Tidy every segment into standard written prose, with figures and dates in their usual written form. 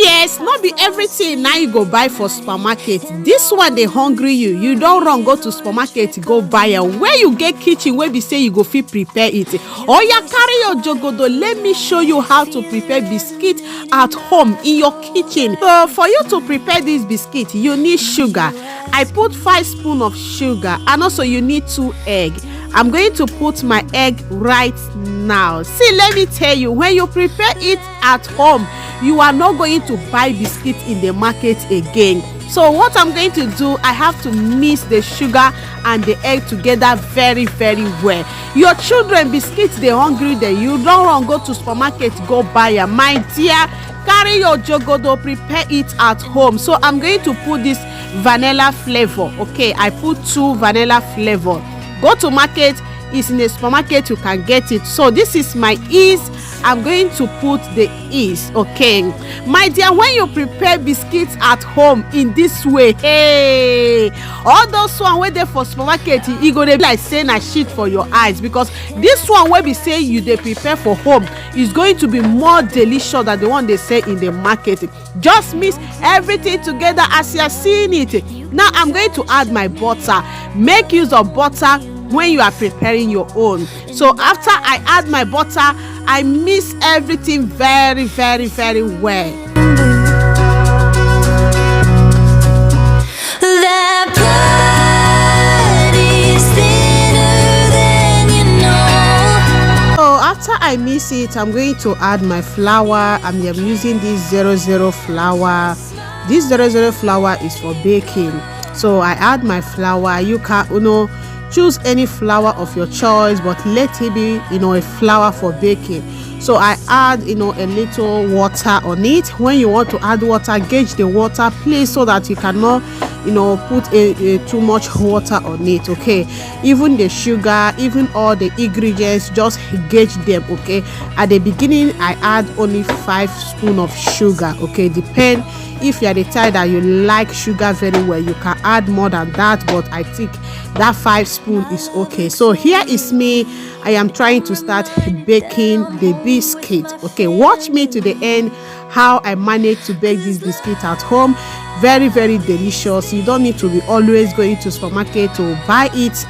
yes, not be everything now you go buy for supermarket. This one they hungry you. You don't run go to supermarket go buy am. Where you get kitchen where be say you go fit prepare it. Or you carry your jogodo. Let me show you how to prepare biscuit at home in your kitchen. So for you to prepare this biscuit, you need sugar. I put 5 spoons of sugar, and also you need 2 eggs. I'm going to put my egg right now. See, let me tell you, when you prepare it at home, you are not going to buy biscuits in the market again. So what I'm going to do, I have to mix the sugar and the egg together very, very well. Your children biscuits, they hungry, then you don't run go to supermarket go buy am. My dear, carry your jogodo, prepare it at home. So I'm going to put this vanilla flavor. Okay, I put 2 vanilla flavor. Go to market, it's in a supermarket, you can get it. So this is my yeast. I'm going to put the yeast. Okay, my dear, when you prepare biscuits at home in this way, hey, all those one where they for supermarket, you go to be like saying a shit for your eyes, because this one where we say you they prepare for home is going to be more delicious than the one they say in the market. Just mix everything together as you are seeing it. Now I'm going to add my butter. Make use of butter when you are preparing your own. So after I add my butter, I mix everything very, very, very well. After I mix it, I'm going to add my flour. I'm using this 00 flour. This 00 flour is for baking. So I add my flour. You can, choose any flour of your choice, but let it be, a flour for baking. So I add, a little water on it. When you want to add water, gauge the water, please, so that you cannot, put too much water on it. Okay, even the sugar, even all the ingredients, just gauge them. Okay, at the beginning I add only 5 spoons of sugar. Okay, depend if you are the type that you like sugar very well, you can add more than that, but I think that 5 spoons is okay. So here is me. I am trying to start baking the biscuit. Okay, watch me to the end how I manage to bake this biscuit at home. Very, very delicious. You don't need to be always going to supermarket to buy it.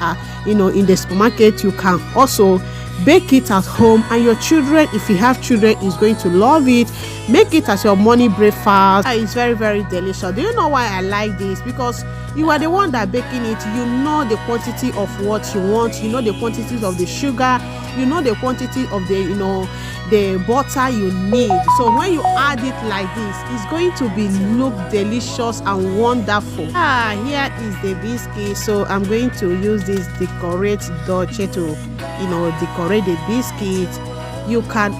In the supermarket, you can also bake it at home, and your children, if you have children, is going to love it. Make it as your morning breakfast. It's very, very delicious. Do you know why I like this? Because you are the one that baking it. You know the quantity of what you want. You know the quantities of the sugar. You know the quantity of the butter you need. So when you add it like this, it's going to be look delicious and wonderful. Here is the biscuit. So I'm going to use this decorate dolce to decorate the biscuit. You can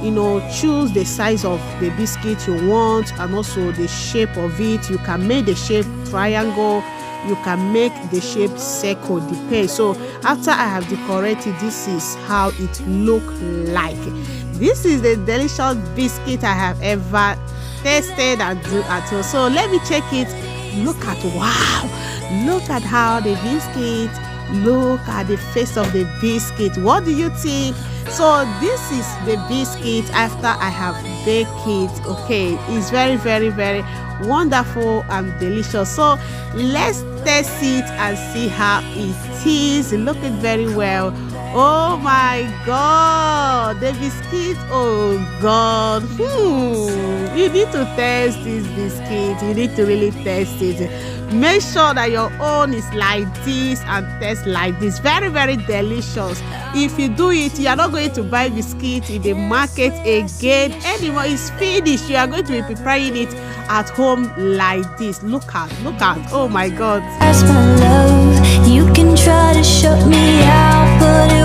choose the size of the biscuit you want, and also the shape of it. You can make the shape triangle, you can make the shape circle, depends. So after I have decorated, this is how it look like. This is the delicious biscuit I have ever tasted and do at home. So let me check it. Look at, wow, look at how the biscuit, look at the face of the biscuit. What do you think? So this is the biscuit after I have baked it. Okay, it's very, very, very wonderful and delicious. So let's test it and see how it is. Look it very well. Oh my god, the biscuit. Oh god, you need to test this biscuit. You need to really test it. Make sure that your own is like this and taste like this. Very, very delicious. If you do it, you are not going to buy biscuit in the market again anymore. It's finished. You are going to be preparing it at home like this. Look at, oh my god. That's my love. You can try to shut me out, but